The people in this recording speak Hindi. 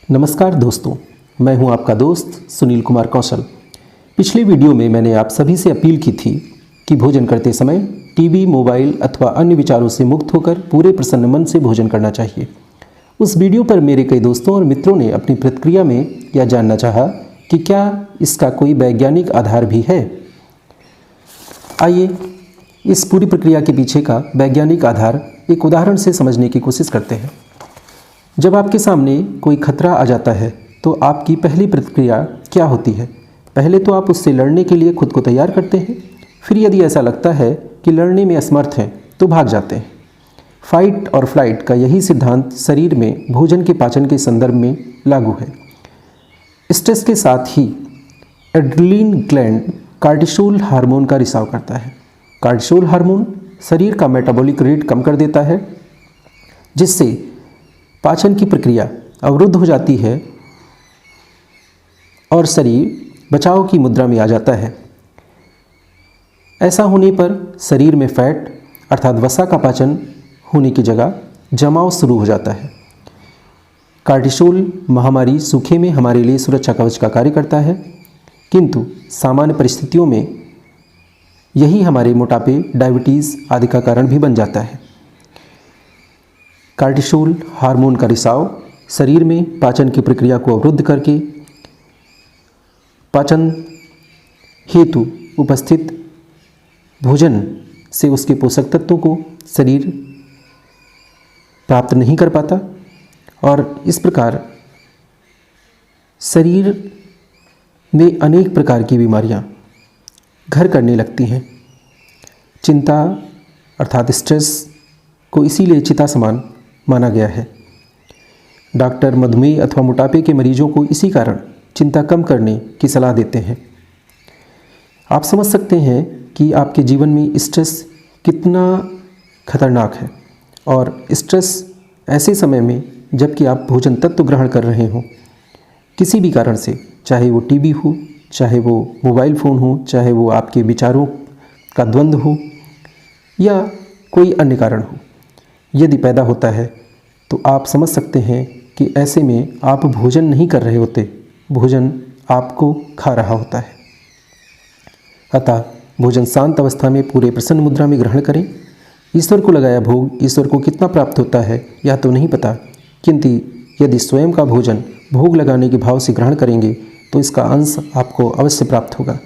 नमस्कार दोस्तों, मैं हूं आपका दोस्त सुनील कुमार कौशल। पिछले वीडियो में मैंने आप सभी से अपील की थी कि भोजन करते समय टीवी, मोबाइल अथवा अन्य विचारों से मुक्त होकर पूरे प्रसन्न मन से भोजन करना चाहिए। उस वीडियो पर मेरे कई दोस्तों और मित्रों ने अपनी प्रतिक्रिया में यह जानना चाहा कि क्या इसका कोई वैज्ञानिक आधार भी है। आइए इस पूरी प्रक्रिया के पीछे का वैज्ञानिक आधार एक उदाहरण से समझने की कोशिश करते हैं। जब आपके सामने कोई खतरा आ जाता है तो आपकी पहली प्रतिक्रिया क्या होती है? पहले तो आप उससे लड़ने के लिए खुद को तैयार करते हैं, फिर यदि ऐसा लगता है कि लड़ने में असमर्थ हैं तो भाग जाते हैं। फाइट और फ्लाइट का यही सिद्धांत शरीर में भोजन के पाचन के संदर्भ में लागू है। स्ट्रेस के साथ ही एड्रेनलिन ग्लैंड कार्टिसोल हार्मोन का रिसाव करता है। कार्टिसोल हार्मोन शरीर का मेटाबॉलिक रेट कम कर देता है, जिससे पाचन की प्रक्रिया अवरुद्ध हो जाती है और शरीर बचाव की मुद्रा में आ जाता है। ऐसा होने पर शरीर में फैट अर्थात वसा का पाचन होने की जगह जमाव शुरू हो जाता है। कार्टिसोल महामारी सूखे में हमारे लिए सुरक्षा कवच का कार्य करता है, किंतु सामान्य परिस्थितियों में यही हमारे मोटापे, डायबिटीज़ आदि का कारण भी बन जाता है। कार्टिसोल हार्मोन का रिसाव शरीर में पाचन की प्रक्रिया को अवरुद्ध करके पाचन हेतु उपस्थित भोजन से उसके पोषक तत्वों को शरीर प्राप्त नहीं कर पाता और इस प्रकार शरीर में अनेक प्रकार की बीमारियां घर करने लगती हैं। चिंता अर्थात स्ट्रेस को इसीलिए चिता समान माना गया है। डॉक्टर मधुमेह अथवा मोटापे के मरीजों को इसी कारण चिंता कम करने की सलाह देते हैं। आप समझ सकते हैं कि आपके जीवन में स्ट्रेस कितना खतरनाक है और स्ट्रेस ऐसे समय में जबकि आप भोजन तत्व ग्रहण कर रहे हों, किसी भी कारण से, चाहे वो टीवी हो, चाहे वो मोबाइल फ़ोन हो, चाहे वो आपके विचारों का द्वंद्व हो या कोई अन्य कारण हो, यदि पैदा होता है तो आप समझ सकते हैं कि ऐसे में आप भोजन नहीं कर रहे होते, भोजन आपको खा रहा होता है। अतः भोजन शांत अवस्था में पूरे प्रसन्न मुद्रा में ग्रहण करें। ईश्वर को लगाया भोग ईश्वर को कितना प्राप्त होता है यह तो नहीं पता, किंतु यदि स्वयं का भोजन भोग लगाने के भाव से ग्रहण करेंगे तो इसका अंश आपको अवश्य प्राप्त होगा।